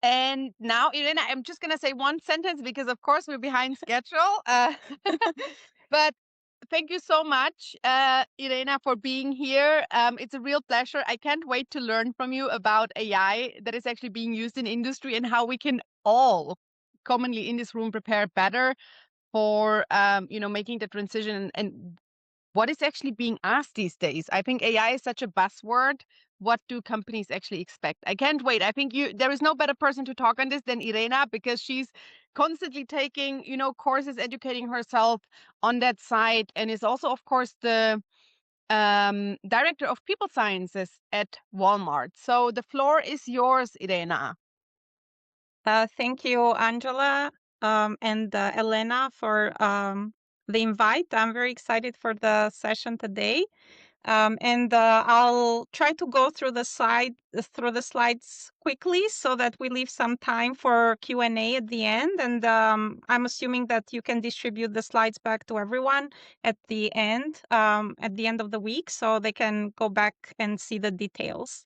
And now, Irena, I'm just going to say one sentence because, of course, we're behind schedule. But thank you so much, Irena, for being here. It's a real pleasure. I can't wait to learn from you about AI that is actually being used in industry and how we can all commonly in this room prepare better for making the transition and what is actually being asked these days. I think AI is such a buzzword. What do companies actually expect? I can't wait. I think there is no better person to talk on this than Irena because she's constantly taking, courses, educating herself on that side, and is also, of course, the director of people sciences at Walmart. So the floor is yours, Irena. Thank you, Angela, and Elena for the invite. I'm very excited for the session today. And I'll try to go through the slides quickly so that we leave some time for Q&A at the end. And I'm assuming that you can distribute the slides back to everyone at the end of the week, so they can go back and see the details.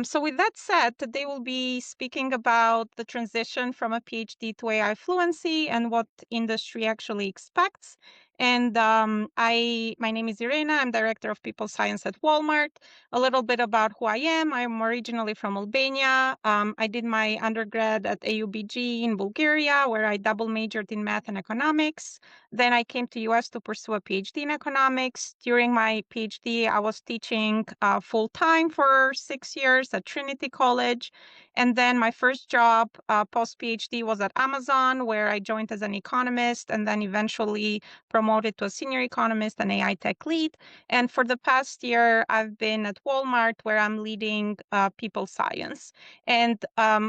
So with that said, today we'll be speaking about the transition from a PhD to AI fluency and what industry actually expects. And my name is Irena. I'm Director of People Science at Walmart. A little bit about who I am. I'm originally from Albania. I did my undergrad at AUBG in Bulgaria, where I double majored in math and economics. Then I came to US to pursue a PhD in economics. During my PhD, I was teaching full-time for 6 years at Trinity College. And then my first job post-PhD was at Amazon, where I joined as an economist and then eventually promoted to a senior economist and AI tech lead. And for the past year, I've been at Walmart, where I'm leading people science. And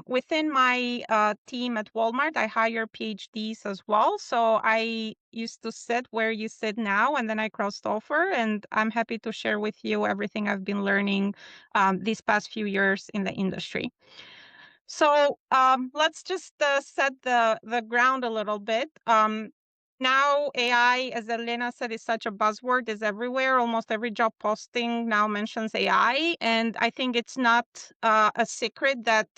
within my team at Walmart, I hire PhDs as well. So I used to sit where you sit now, and then I crossed over, and I'm happy to share with you everything I've been learning these past few years in the industry. So let's just set the ground a little bit. Now AI, as Elena said, is such a buzzword, is everywhere. Almost every job posting now mentions AI. And I think it's not a secret that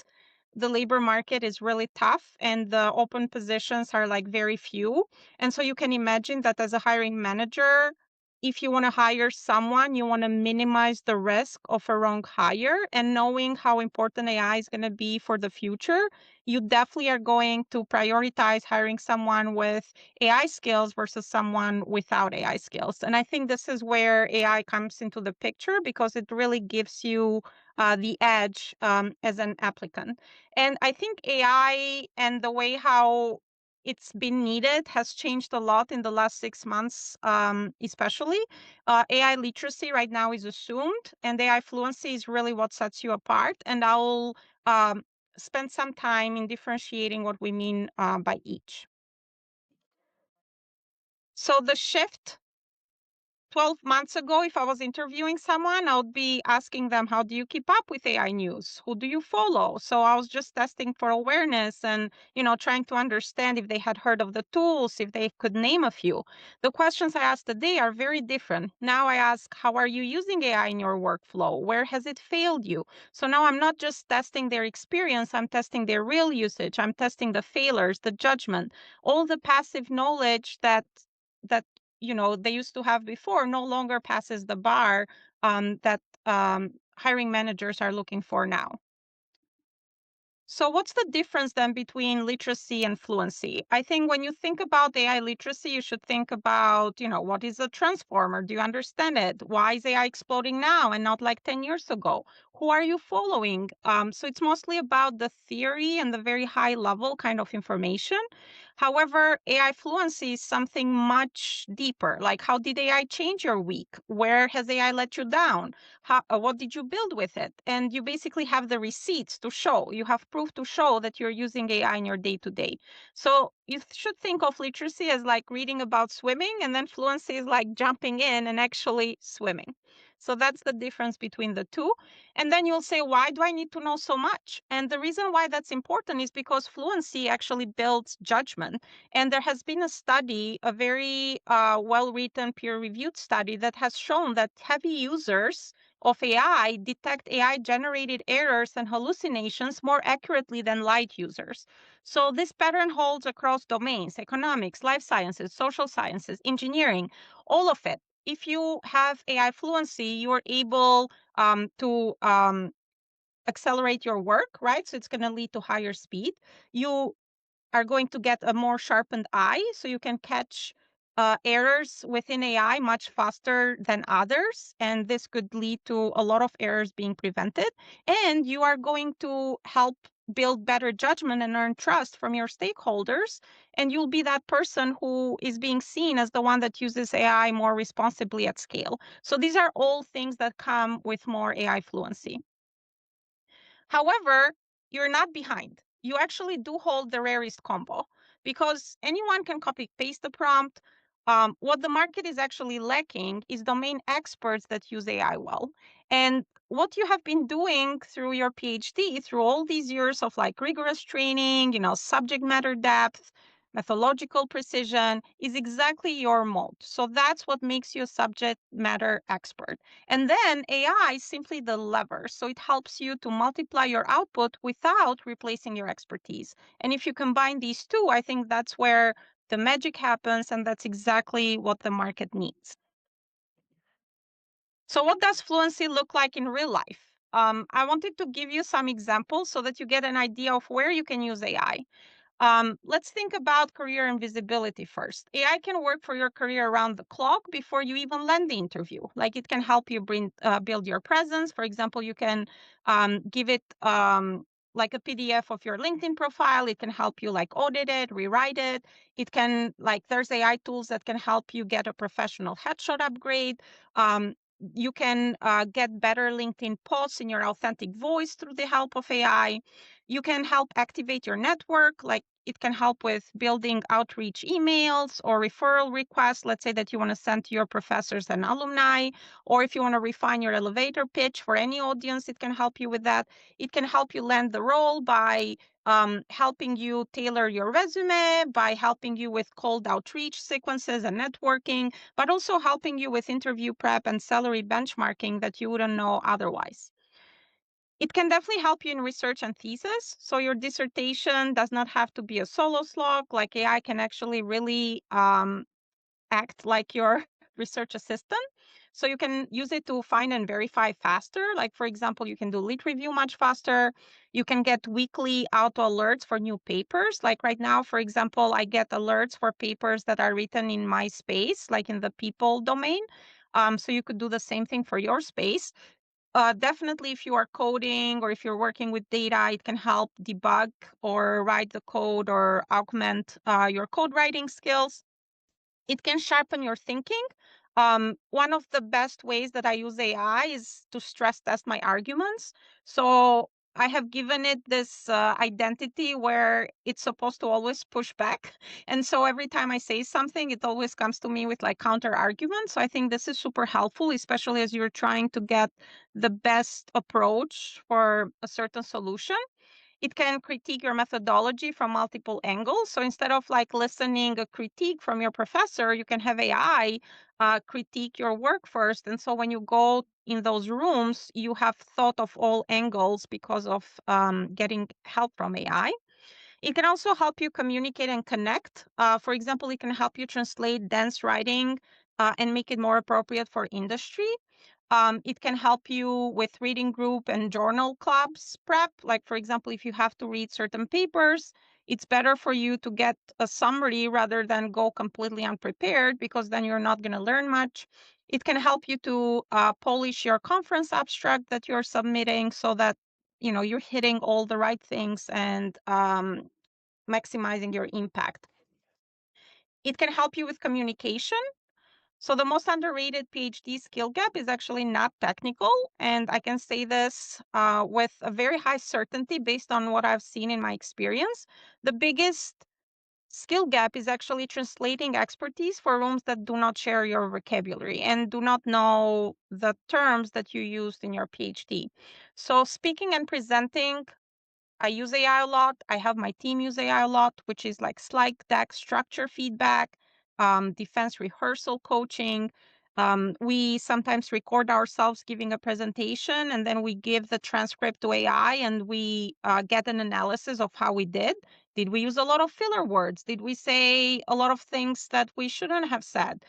the labor market is really tough and the open positions are like very few. And so you can imagine that as a hiring manager, if you want to hire someone, you want to minimize the risk of a wrong hire. And knowing how important AI is going to be for the future, you definitely are going to prioritize hiring someone with AI skills versus someone without AI skills. And I think this is where AI comes into the picture because it really gives you the edge as an applicant. And I think AI and the way how it's been needed has changed a lot in the last 6 months, especially. AI literacy right now is assumed, and AI fluency is really what sets you apart. And I'll spend some time in differentiating what we mean by each. So the shift 12 months ago, if I was interviewing someone, I would be asking them, how do you keep up with AI news? Who do you follow? So I was just testing for awareness and, trying to understand if they had heard of the tools, if they could name a few. The questions I asked today are very different. Now I ask, how are you using AI in your workflow? Where has it failed you? So now I'm not just testing their experience, I'm testing their real usage. I'm testing the failures, the judgment, all the passive knowledge that they used to have before no longer passes the bar that hiring managers are looking for now. So what's the difference then between literacy and fluency? I think when you think about AI literacy, you should think about, what is a transformer? Do you understand it? Why is AI exploding now and not like 10 years ago? Who are you following? So it's mostly about the theory and the very high level kind of information. However, AI fluency is something much deeper. Like, how did AI change your week? Where has AI let you down? What did you build with it? And you basically have the receipts to show. You have proof to show that you're using AI in your day-to-day. So you should think of literacy as like reading about swimming, and then fluency is like jumping in and actually swimming. So that's the difference between the two. And then you'll say, why do I need to know so much? And the reason why that's important is because fluency actually builds judgment. And there has been a study, a very well-written, peer-reviewed study that has shown that heavy users of AI detect AI-generated errors and hallucinations more accurately than light users. So this pattern holds across domains: economics, life sciences, social sciences, engineering, all of it. If you have AI fluency, you are able to accelerate your work, right? So it's going to lead to higher speed. You are going to get a more sharpened eye, so you can catch errors within AI much faster than others. And this could lead to a lot of errors being prevented. And you are going to help build better judgment and earn trust from your stakeholders. And you'll be that person who is being seen as the one that uses AI more responsibly at scale. So these are all things that come with more AI fluency. However, you're not behind. You actually do hold the rarest combo because anyone can copy paste the prompt. What the market is actually lacking is domain experts that use AI well. And what you have been doing through your PhD, through all these years of like rigorous training, subject matter depth, methodological precision, is exactly your mode. So that's what makes you a subject matter expert. And then AI is simply the lever. So it helps you to multiply your output without replacing your expertise. And if you combine these two, I think that's where the magic happens. And that's exactly what the market needs. So what does fluency look like in real life? I wanted to give you some examples so that you get an idea of where you can use AI. Let's think about career and visibility first. AI can work for your career around the clock before you even land the interview. Like it can help you build your presence. For example, you can give it like a PDF of your LinkedIn profile. It can help you like audit it, rewrite it. It can there's AI tools that can help you get a professional headshot upgrade. You can get better LinkedIn posts in your authentic voice through the help of AI. You can help activate your network, like it can help with building outreach emails or referral requests. Let's say that you want to send to your professors and alumni, or if you want to refine your elevator pitch for any audience, it can help you with that. It can help you land the role by helping you tailor your resume, by helping you with cold outreach sequences and networking, but also helping you with interview prep and salary benchmarking that you wouldn't know otherwise. It can definitely help you in research and thesis. So your dissertation does not have to be a solo slog. Like AI can actually really act like your research assistant. So you can use it to find and verify faster. Like, for example, you can do lead review much faster. You can get weekly auto alerts for new papers. Like right now, for example, I get alerts for papers that are written in my space, like in the people domain. So you could do the same thing for your space. Definitely, if you are coding or if you're working with data, it can help debug or write the code or augment your code writing skills. It can sharpen your thinking. One of the best ways that I use AI is to stress test my arguments. So I have given it this identity where it's supposed to always push back. And so every time I say something, it always comes to me with like counter arguments. So I think this is super helpful, especially as you're trying to get the best approach for a certain solution. It can critique your methodology from multiple angles. So instead of like listening a critique from your professor, you can have AI critique your work first. And so when you go in those rooms, you have thought of all angles because of getting help from AI. It can also help you communicate and connect. For example, it can help you translate dense writing and make it more appropriate for industry. It can help you with reading group and journal clubs prep. Like, for example, if you have to read certain papers, it's better for you to get a summary rather than go completely unprepared because then you're not going to learn much. It can help you to polish your conference abstract that you're submitting so that you're hitting all the right things and maximizing your impact. It can help you with communication. So the most underrated PhD skill gap is actually not technical. And I can say this with a very high certainty based on what I've seen in my experience. The biggest skill gap is actually translating expertise for rooms that do not share your vocabulary and do not know the terms that you used in your PhD. So speaking and presenting, I use AI a lot. I have my team use AI a lot, which is like slide deck structure feedback, defense rehearsal coaching. We sometimes record ourselves giving a presentation, and then we give the transcript to AI, and we get an analysis of how we did. Did we use a lot of filler words? Did we say a lot of things that we shouldn't have said?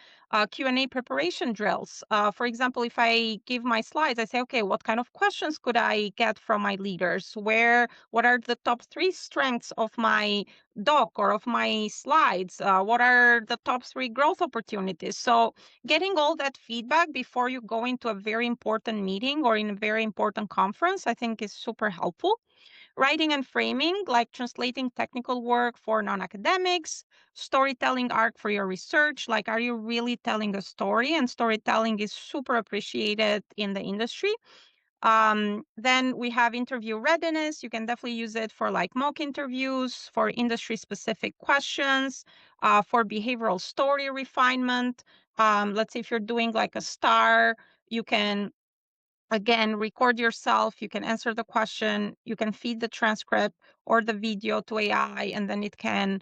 Q&A preparation drills. For example, if I give my slides, I say, okay, what kind of questions could I get from my leaders? What are the top 3 strengths of my doc or of my slides? What are the top 3 growth opportunities? So getting all that feedback before you go into a very important meeting or in a very important conference, I think is super helpful. Writing and framing, like translating technical work for non-academics, storytelling arc for your research, like are you really telling a story? And storytelling is super appreciated in the industry. Then we have interview readiness. You can definitely use it for like mock interviews, for industry specific questions, for behavioral story refinement. Let's say if you're doing like a star, you can again record yourself, you can answer the question, you can feed the transcript or the video to AI, and then it can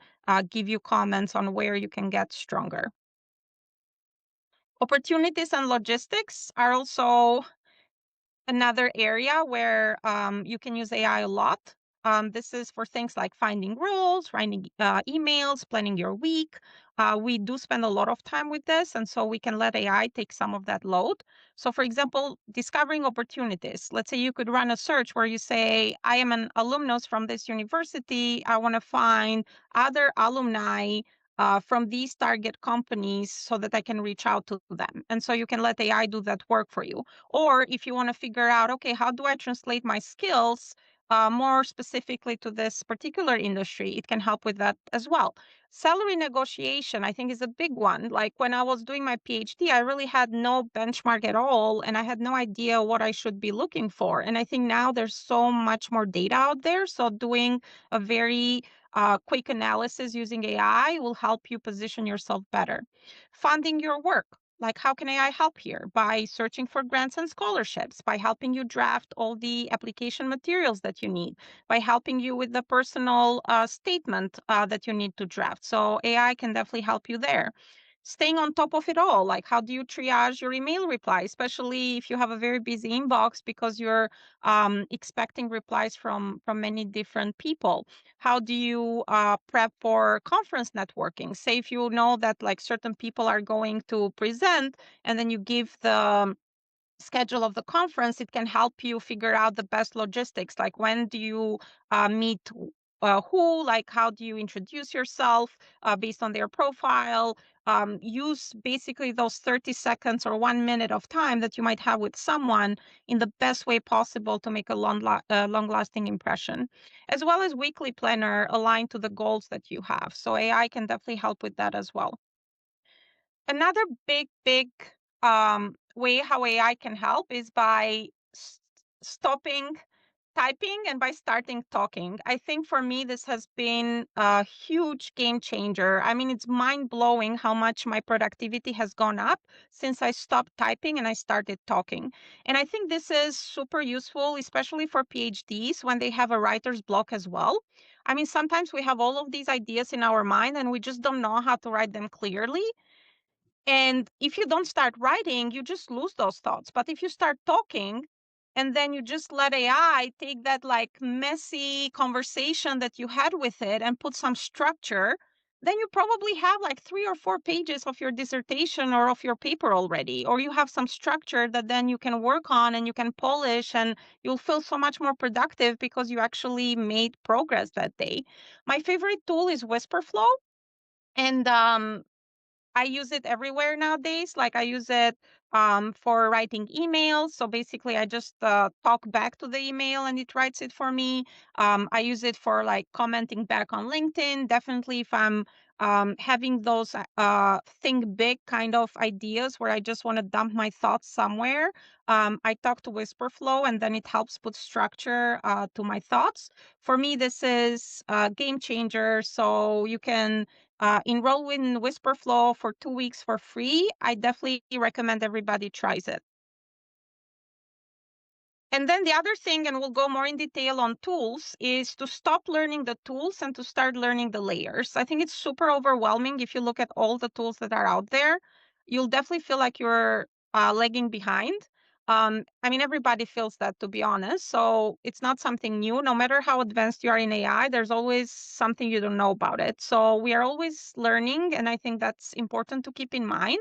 give you comments on where you can get stronger. Opportunities and logistics are also another area where you can use AI a lot. This is for things like finding rules, writing emails, planning your week. We do spend a lot of time with this, and so we can let AI take some of that load. So, for example, discovering opportunities. Let's say you could run a search where you say, I am an alumnus from this university. I want to find other alumni from these target companies so that I can reach out to them. And so you can let AI do that work for you. Or if you want to figure out, okay, how do I translate my skills more specifically to this particular industry, it can help with that as well. Salary negotiation, I think, is a big one. Like when I was doing my PhD, I really had no benchmark at all, and I had no idea what I should be looking for. And I think now there's so much more data out there. So doing a very quick analysis using AI will help you position yourself better. Funding your work. Like, how can AI help here? By searching for grants and scholarships, by helping you draft all the application materials that you need, by helping you with the personal statement that you need to draft. So AI can definitely help you there. Staying on top of it all, like how do you triage your email reply, especially if you have a very busy inbox because you're expecting replies from many different people. How do you prep for conference networking? Say if you know that like certain people are going to present, and then you give the schedule of the conference, it can help you figure out the best logistics. Like when do you meet who, like how do you introduce yourself based on their profile. Use basically those 30 seconds or 1 minute of time that you might have with someone in the best way possible to make a long-lasting impression, as well as weekly planner aligned to the goals that you have. So AI can definitely help with that as well. Another big way how AI can help is by stopping typing and by starting talking. I think for me, this has been a huge game changer. I mean, it's mind blowing how much my productivity has gone up since I stopped typing and I started talking. And I think this is super useful, especially for PhDs when they have a writer's block as well. I mean, sometimes we have all of these ideas in our mind and we just don't know how to write them clearly. And if you don't start writing, you just lose those thoughts. But if you start talking and then you just let AI take that like messy conversation that you had with it and put some structure, then you probably have like 3 or 4 pages of your dissertation or of your paper already. Or you have some structure that then you can work on and you can polish, and you'll feel so much more productive because you actually made progress that day. My favorite tool is Whisperflow. And I use it everywhere nowadays. Like I use it for writing emails. So basically, I just talk back to the email and it writes it for me. I use it for like commenting back on LinkedIn. Definitely, if I'm having those think big kind of ideas where I just want to dump my thoughts somewhere, I talk to Whisperflow and then it helps put structure to my thoughts. For me, this is a game changer. So you can enroll in Whisperflow for 2 weeks for free. I definitely recommend everybody tries it. And then the other thing, and we'll go more in detail on tools, is to stop learning the tools and to start learning the layers. I think it's super overwhelming if you look at all the tools that are out there. you'll definitely feel like you're lagging behind. I mean, everybody feels that, to be honest. So it's not something new. No matter how advanced you are in AI, there's always something you don't know about it. So we are always learning, and I think that's important to keep in mind.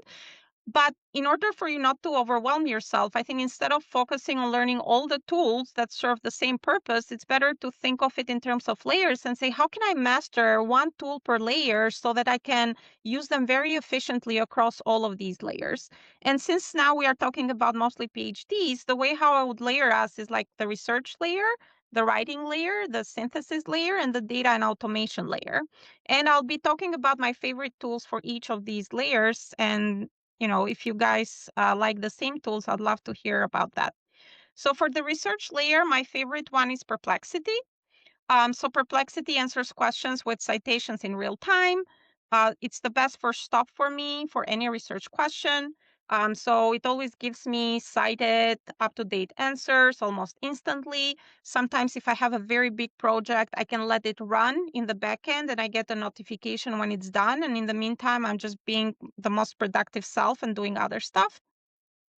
But in order for you not to overwhelm yourself, I think instead of focusing on learning all the tools that serve the same purpose, it's better to think of it in terms of layers and say, how can I master one tool per layer so that I can use them very efficiently across all of these layers? And since now we are talking about mostly PhDs, the way how I would layer us is like the research layer, the writing layer, the synthesis layer, and the data and automation layer. And I'll be talking about my favorite tools for each of these layers. And if you guys like the same tools, I'd love to hear about that. So for the research layer, my favorite one is Perplexity. So Perplexity answers questions with citations in real time. It's the best first stop for me for any research question. So it always gives me cited, up-to-date answers almost instantly. Sometimes if I have a very big project, I can let it run in the backend and I get a notification when it's done. And in the meantime, I'm just being the most productive self and doing other stuff.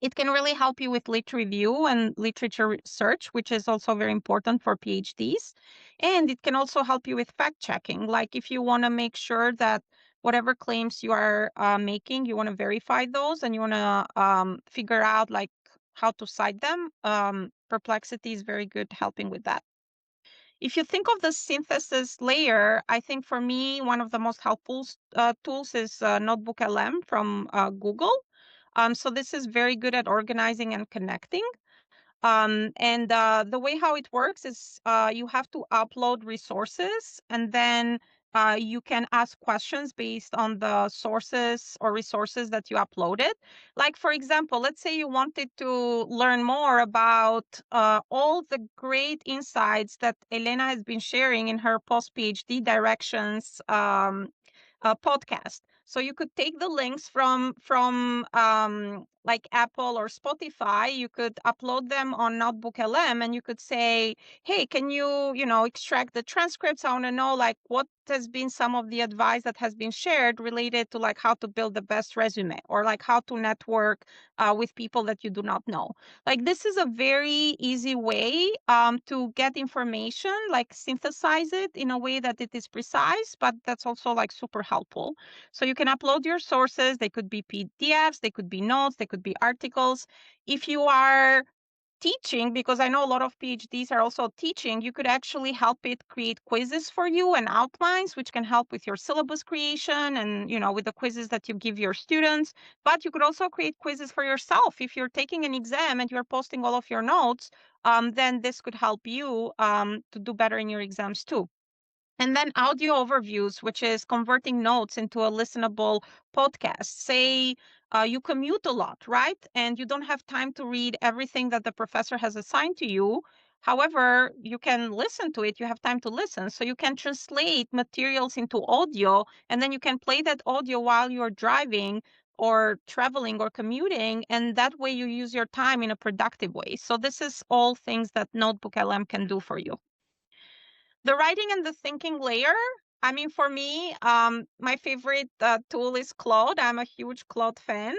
It can really help you with lit review and literature research, which is also very important for PhDs. And it can also help you with fact checking. Like if you want to make sure that whatever claims you are making, you want to verify those and you want to figure out like how to cite them. Perplexity is very good helping with that. If you think of the synthesis layer, I think for me, one of the most helpful tools is NotebookLM from Google. So this is very good at organizing and connecting. And the way how it works is you have to upload resources and then you can ask questions based on the sources or resources that you uploaded. Like, for example, let's say you wanted to learn more about all the great insights that Elena has been sharing in her post-PhD directions podcast. So you could take the links from like Apple or Spotify. You could upload them on NotebookLM, and you could say, "Hey, can you extract the transcripts? I want to know like what has been some of the advice that has been shared related to like how to build the best resume or like how to network with people that you do not know." Like this is a very easy way to get information, like synthesize it in a way that it is precise, but that's also like super helpful. So you can upload your sources. They could be PDFs, they could be notes, they could be articles. If you are teaching, because I know a lot of PhDs are also teaching, you could actually help it create quizzes for you and outlines, which can help with your syllabus creation and, with the quizzes that you give your students. But you could also create quizzes for yourself. If you're taking an exam and you're posting all of your notes, then this could help you to do better in your exams too. And then audio overviews, which is converting notes into a listenable podcast. Say you commute a lot, right? And you don't have time to read everything that the professor has assigned to you. However, you can listen to it. You have time to listen. So you can translate materials into audio, and then you can play that audio while you're driving or traveling or commuting. And that way you use your time in a productive way. So this is all things that NotebookLM can do for you. The writing and the thinking layer, I mean, for me, my favorite tool is Claude. I'm a huge Claude fan.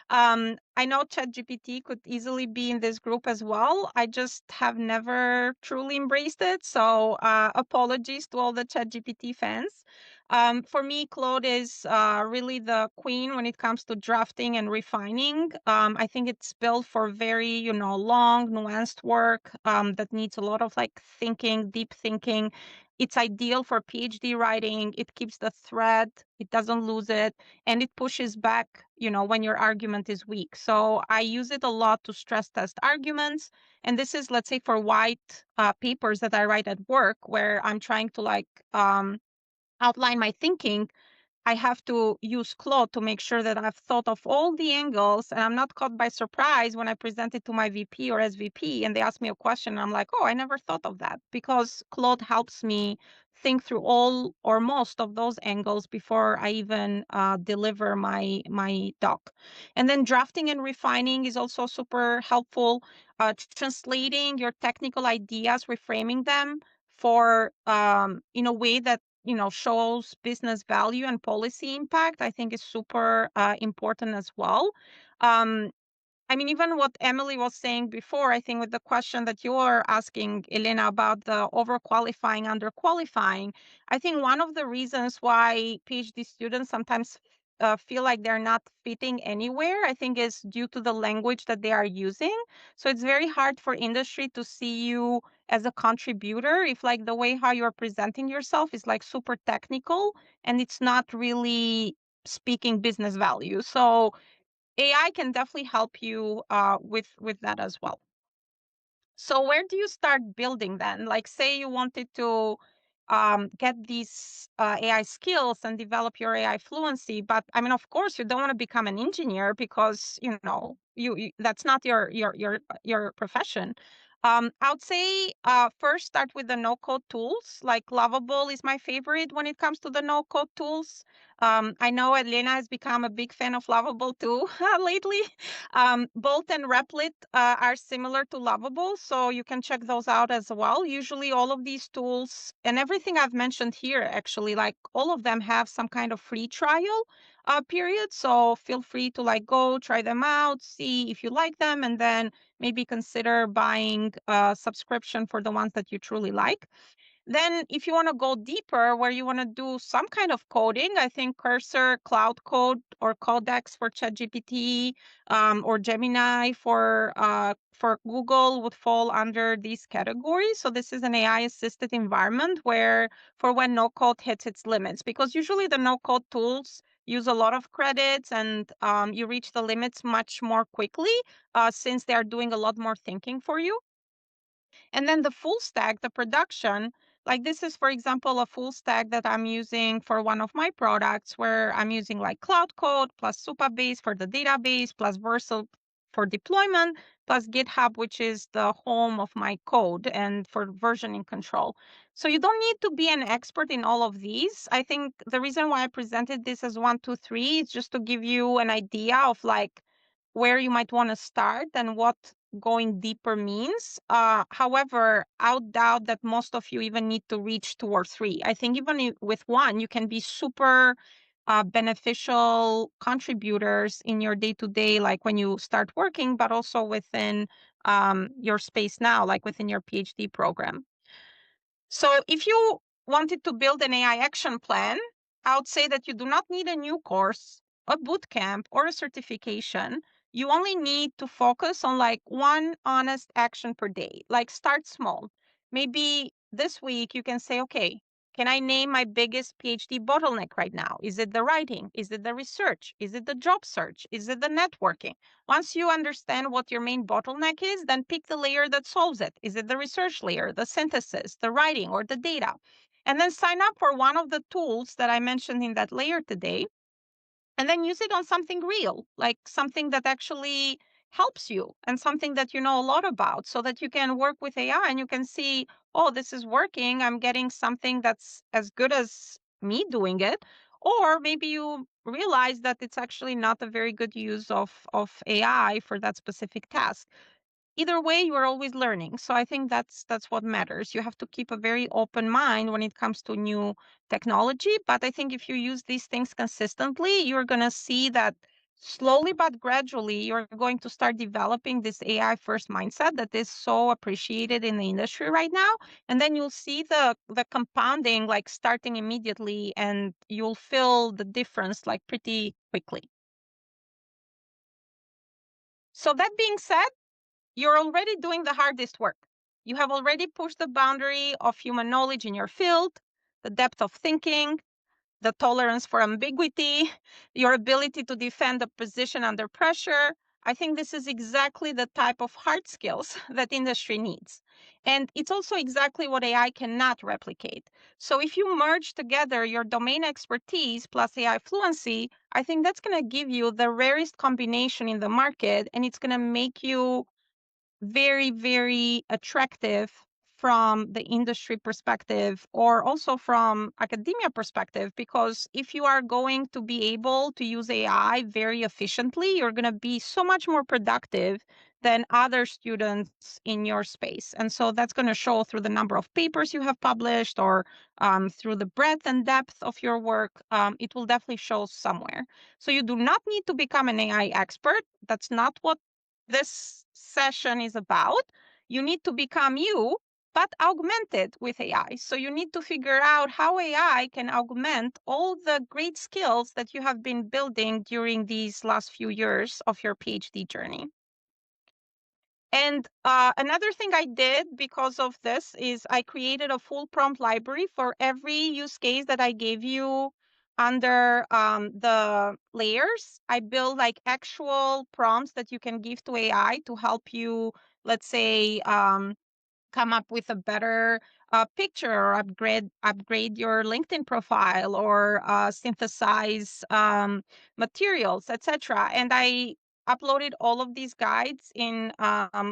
I know ChatGPT could easily be in this group as well. I just have never truly embraced it. So apologies to all the ChatGPT fans. For me, Claude is really the queen when it comes to drafting and refining. I think it's built for very, long, nuanced work that needs a lot of like thinking, deep thinking. It's ideal for PhD writing. It keeps the thread, it doesn't lose it, and it pushes back, when your argument is weak. So I use it a lot to stress test arguments. And this is, let's say, for white papers that I write at work, where I'm trying to like outline my thinking. I have to use Claude to make sure that I've thought of all the angles and I'm not caught by surprise when I present it to my VP or SVP and they ask me a question. And I'm like, oh, I never thought of that, because Claude helps me think through all or most of those angles before I even deliver my doc. And then drafting and refining is also super helpful. Translating your technical ideas, reframing them for in a way that shows business value and policy impact, I think is super important as well. Um, I mean, even what Emily was saying before, I think with the question that you are asking, Elena, about the overqualifying, underqualifying, I think one of the reasons why PhD students sometimes feel like they're not fitting anywhere, I think is due to the language that they are using. So it's very hard for industry to see you as a contributor if like the way how you're presenting yourself is like super technical and it's not really speaking business value. So AI can definitely help you with that as well. So where do you start building then? Like, say you wanted to get these AI skills and develop your AI fluency, but I mean, of course, you don't want to become an engineer because you that's not your profession. I would say first start with the no-code tools. Like Lovable is my favorite when it comes to the no-code tools. I know Elena has become a big fan of Lovable too lately. Bolt and Replit are similar to Lovable, so you can check those out as well. Usually, all of these tools and everything I've mentioned here, actually, like all of them have some kind of free trial period. So feel free to like go try them out, see if you like them, and then maybe consider buying a subscription for the ones that you truly like. Then, if you want to go deeper, where you want to do some kind of coding, I think Cursor, Cloud Code, or Codex for ChatGPT, or Gemini for Google would fall under these categories. So this is an AI-assisted environment where, for when no code hits its limits, because usually the no code tools use a lot of credits, and you reach the limits much more quickly since they are doing a lot more thinking for you. And then the full stack, the production, like this is, for example, a full stack that I'm using for one of my products where I'm using like Cloud Code plus Supabase for the database plus Vercel for deployment plus GitHub, which is the home of my code and for versioning control. So you don't need to be an expert in all of these. I think the reason why I presented this as 1, 2, 3 is just to give you an idea of like where you might want to start and what going deeper means. However, I would doubt that most of you even need to reach 2 or 3. I think even with one, you can be super beneficial contributors in your day-to-day, like when you start working, but also within your space now, like within your PhD program. So if you wanted to build an AI action plan, I would say that you do not need a new course, a boot camp, or a certification. You only need to focus on like one honest action per day. Like start small. Maybe this week you can say, okay, can I name my biggest PhD bottleneck right now? Is it the writing? Is it the research? Is it the job search? Is it the networking? Once you understand what your main bottleneck is, then pick the layer that solves it. Is it the research layer, the synthesis, the writing, or the data? And then sign up for one of the tools that I mentioned in that layer today, and then use it on something real, like something that actually helps you and something that you know a lot about, so that you can work with AI and you can see, oh, this is working. I'm getting something that's as good as me doing it. Or maybe you realize that it's actually not a very good use of AI for that specific task. Either way, you are always learning. So I think that's what matters. You have to keep a very open mind when it comes to new technology. But I think if you use these things consistently, you're going to see that slowly but gradually, you're going to start developing this AI first mindset that is so appreciated in the industry right now. And then you'll see the compounding like starting immediately, and you'll feel the difference like pretty quickly. So that being said, you're already doing the hardest work. You have already pushed the boundary of human knowledge in your field, the depth of thinking, the tolerance for ambiguity, your ability to defend a position under pressure. I think this is exactly the type of hard skills that industry needs. And it's also exactly what AI cannot replicate. So if you merge together your domain expertise plus AI fluency, I think that's going to give you the rarest combination in the market, and it's going to make you very, very attractive from the industry perspective or also from academia perspective, because if you are going to be able to use AI very efficiently, you're going to be so much more productive than other students in your space. And so that's going to show through the number of papers you have published, or through the breadth and depth of your work. It will definitely show somewhere. So you do not need to become an AI expert. That's not what this session is about. You need to become you, but augmented with AI. So you need to figure out how AI can augment all the great skills that you have been building during these last few years of your PhD journey. And another thing I did because of this is I created a full prompt library for every use case that I gave you under the layers. I built like actual prompts that you can give to AI to help you, let's say, come up with a better picture, or upgrade your LinkedIn profile, or synthesize materials, etc. And I uploaded all of these guides in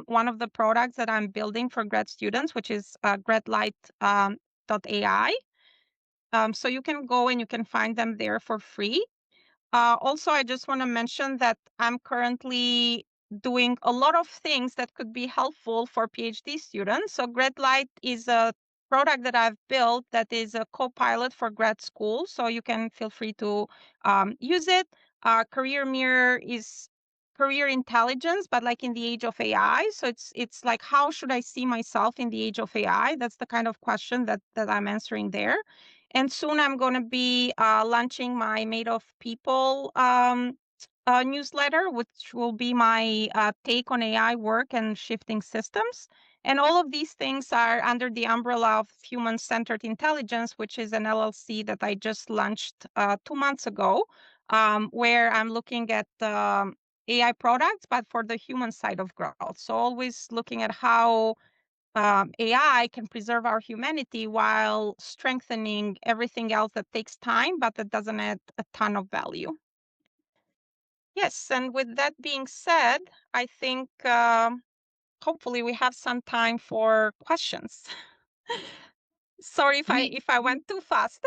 one of the products that I'm building for grad students, which is gradlight.ai. So you can go and you can find them there for free. Also, I just want to mention that I'm currently doing a lot of things that could be helpful for PhD students. So GradLight is a product that I've built that is a co-pilot for grad school. So you can feel free to use it. Career Mirror is career intelligence, but like in the age of AI. So it's like, how should I see myself in the age of AI? That's the kind of question that I'm answering there. And soon I'm going to be launching my Made of People newsletter, which will be my take on AI work and shifting systems. And all of these things are under the umbrella of Human Centered Intelligence, which is an LLC that I just launched 2 months ago, where I'm looking at AI products, but for the human side of growth. So always looking at how AI can preserve our humanity while strengthening everything else that takes time, but that doesn't add a ton of value. Yes, and with that being said, I think hopefully we have some time for questions. Sorry if We I went too fast.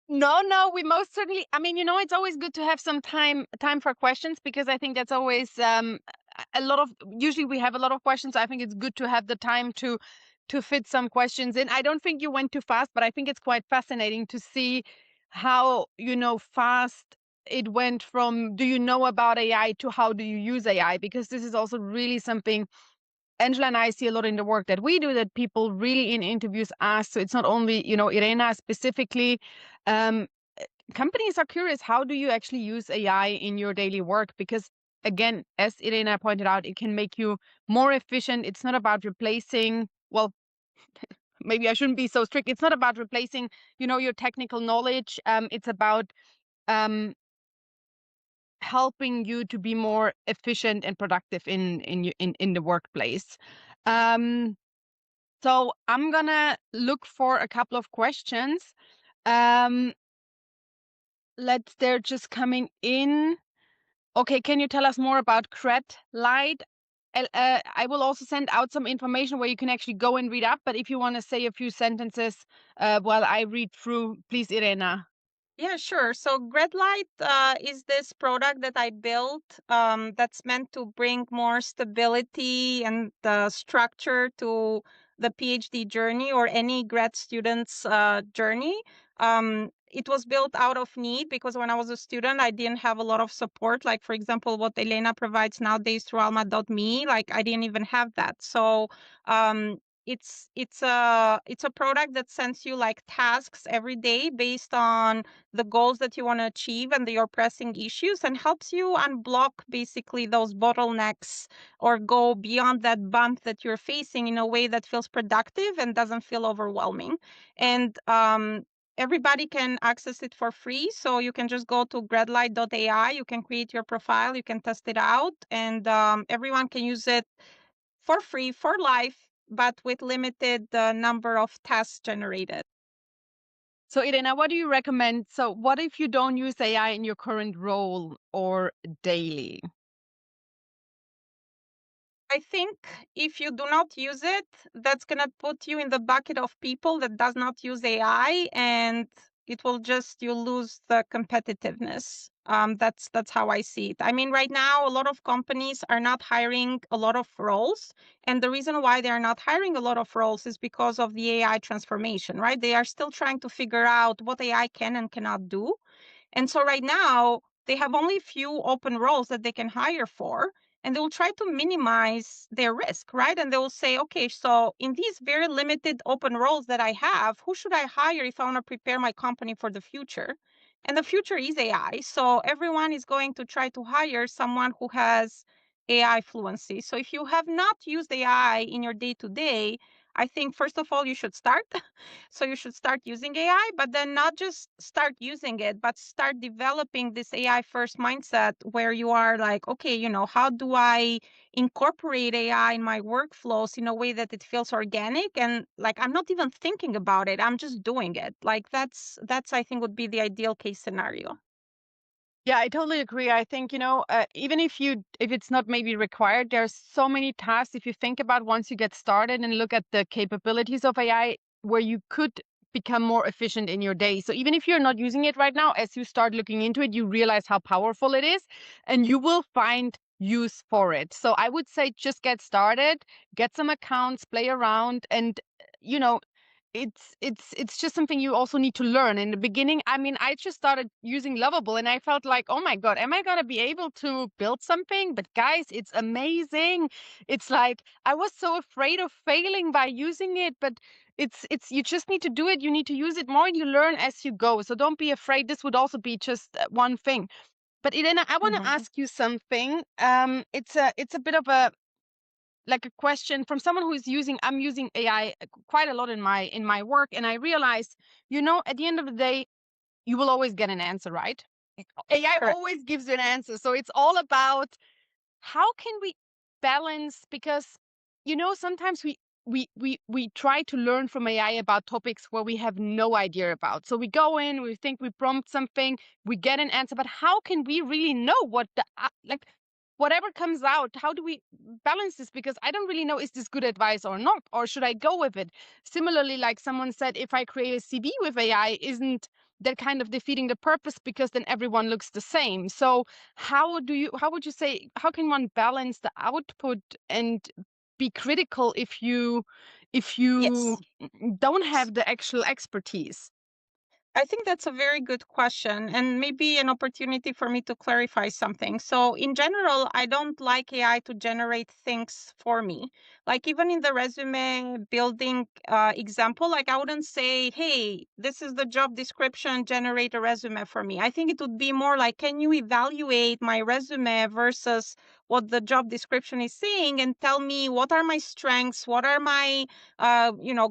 No, we most certainly. I mean, it's always good to have some time for questions, because I think that's always a lot of. Usually, we have a lot of questions. I think it's good to have the time to fit some questions in. I don't think you went too fast, but I think it's quite fascinating to see how fast it went from do you know about AI to how do you use AI, because this is also really something Angela and I see a lot in the work that we do, that people really in interviews ask. So it's not only, Irena specifically. Um, Companies are curious, how do you actually use AI in your daily work? Because again, as Irena pointed out, it can make you more efficient. It's not about replacing, well, maybe I shouldn't be so strict. It's not about replacing, your technical knowledge. It's about um, helping you to be more efficient and productive in the workplace. Um, So I'm gonna look for a couple of questions. Um, they're just coming in. Okay, can you tell us more about Cred Light? I will also send out some information where you can actually go and read up. But if you want to say a few sentences while I read through, please, Irena. Yeah, sure. So Gradlight is this product that I built that's meant to bring more stability and structure to the PhD journey, or any grad student's journey. It was built out of need, because when I was a student, I didn't have a lot of support. Like, for example, what Elena provides nowadays through alma.me, like I didn't even have that. So um, it's a product that sends you like tasks every day based on the goals that you want to achieve and your pressing issues, and helps you unblock basically those bottlenecks, or go beyond that bump that you're facing in a way that feels productive and doesn't feel overwhelming. And everybody can access it for free. So you can just go to gradlight.ai, you can create your profile, you can test it out, and everyone can use it for free for life, but with limited number of tasks generated. So Irena, what do you recommend? So what if you don't use AI in your current role or daily? I think if you do not use it, that's going to put you in the bucket of people that does not use AI. And It will just, you lose the competitiveness. That's how I see it. I mean, right now, a lot of companies are not hiring a lot of roles. And the reason why they are not hiring a lot of roles is because of the AI transformation, right? They are still trying to figure out what AI can and cannot do. And so right now, they have only few open roles that they can hire for, and they will try to minimize their risk, right? And they will say, okay, so in these very limited open roles that I have, who should I hire if I want to prepare my company for the future? And the future is AI. So everyone is going to try to hire someone who has AI fluency. So if you have not used AI in your day to day, I think first of all, you should start. So you should start using AI, but then not just start using it, but start developing this AI first mindset where you are like, okay, how do I incorporate AI in my workflows in a way that it feels organic and like I'm not even thinking about it, I'm just doing it. Like that's I think would be the ideal case scenario. Yeah, I totally agree. I think, even if it's not maybe required, there's so many tasks if you think about once you get started and look at the capabilities of AI where you could become more efficient in your day. So even if you're not using it right now, as you start looking into it, you realize how powerful it is and you will find use for it. So I would say just get started, get some accounts, play around, and you know, it's just something you also need to learn. In the beginning, I mean, I just started using Lovable and I felt like, oh my God, am I gonna be able to build something? But guys, it's amazing. It's like I was so afraid of failing by using it, but it's you just need to do it. You need to use it more and you learn as you go. So don't be afraid. This would also be just one thing. But Irena, I want to Mhm. ask you something. It's a bit of a like a question from someone who is using I'm using AI quite a lot in my work, and I realized, at the end of the day, you will always get an answer, right? AI Correct. always gives you an answer. So it's all about how can we balance, because sometimes we try to learn from AI about topics where we have no idea about. So we go in, we think we prompt something, we get an answer, but how can we really know what the like whatever comes out, how do we balance this? Because I don't really know, is this good advice or not, or should I go with it? Similarly, like someone said, if I create a CV with AI, isn't that kind of defeating the purpose because then everyone looks the same? So how would you say, how can one balance the output and be critical if you Yes. don't have the actual expertise? I think that's a very good question and maybe an opportunity for me to clarify something. So, in general, I don't like AI to generate things for me. Like, even in the resume building example, like, I wouldn't say, hey, this is the job description, generate a resume for me. I think it would be more like, can you evaluate my resume versus what the job description is saying and tell me what are my strengths, what are my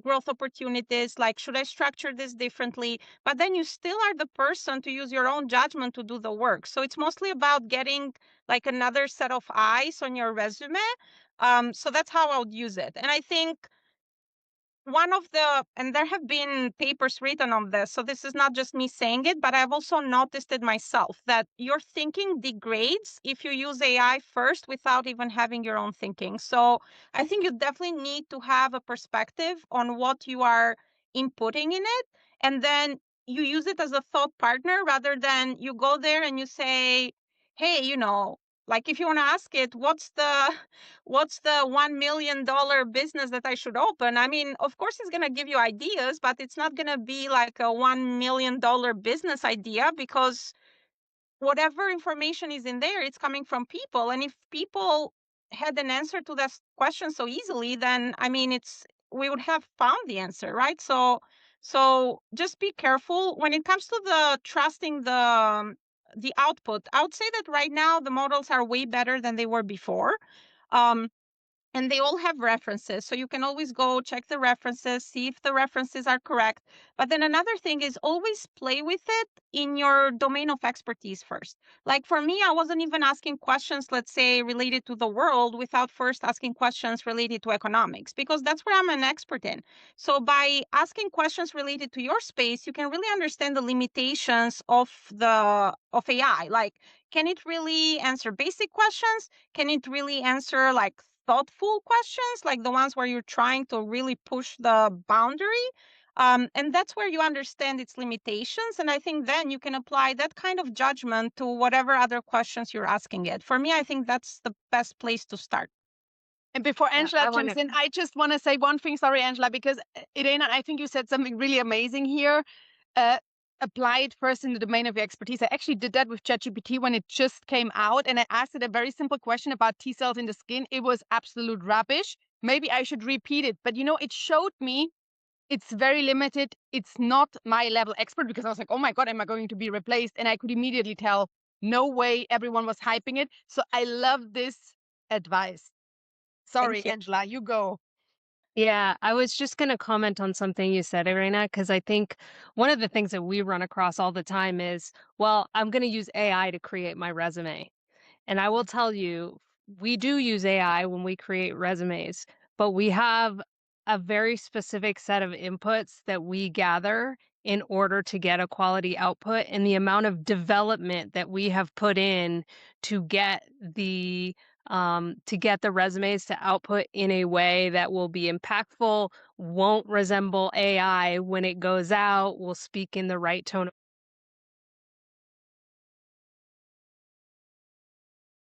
growth opportunities, like should I structure this differently? But then you still are the person to use your own judgment to do the work. So it's mostly about getting like another set of eyes on your resume. So that's how I would use it. And I think and there have been papers written on this, so this is not just me saying it, but I've also noticed it myself that your thinking degrades if you use AI first without even having your own thinking. So I think you definitely need to have a perspective on what you are inputting in it, and then you use it as a thought partner rather than you go there and you say, hey, like if you want to ask it, what's the $1 million business that I should open? I mean, of course, it's going to give you ideas, but it's not going to be like a $1 million business idea because whatever information is in there, it's coming from people. And if people had an answer to that question so easily, then I mean, we would have found the answer, right? So just be careful when it comes to the trusting the output. I would say that right now the models are way better than they were before. Um, and they all have references. So you can always go check the references, see if the references are correct. But then another thing is always play with it in your domain of expertise first. Like for me, I wasn't even asking questions, let's say, related to the world without first asking questions related to economics, because that's where I'm an expert in. So by asking questions related to your space, you can really understand the limitations of AI. Like, can it really answer basic questions? Can it really answer like thoughtful questions, like the ones where you're trying to really push the boundary? And that's where you understand its limitations. And I think then you can apply that kind of judgment to whatever other questions you're asking it. For me, I think that's the best place to start. And before Yeah, Angela I want jumps to. in, I just want to say one thing. Sorry, Angela, because Irena, I think you said something really amazing here. Uh, Apply it first in the domain of your expertise. I actually did that with ChatGPT when it just came out, and I asked it a very simple question about T cells in the skin. It was absolute rubbish. Maybe I should repeat it, but it showed me it's very limited. It's not my level expert because I was like, oh my God, am I going to be replaced? And I could immediately tell, no way, everyone was hyping it. So I love this advice. Sorry, Thank you. Angela, you go. Yeah, I was just going to comment on something you said, Irena, because I think one of the things that we run across all the time is, well, I'm going to use AI to create my resume. And I will tell you, we do use AI when we create resumes, but we have a very specific set of inputs that we gather in order to get a quality output. And the amount of development that we have put in to get the resumes to output in a way that will be impactful, won't resemble AI when it goes out, will speak in the right tone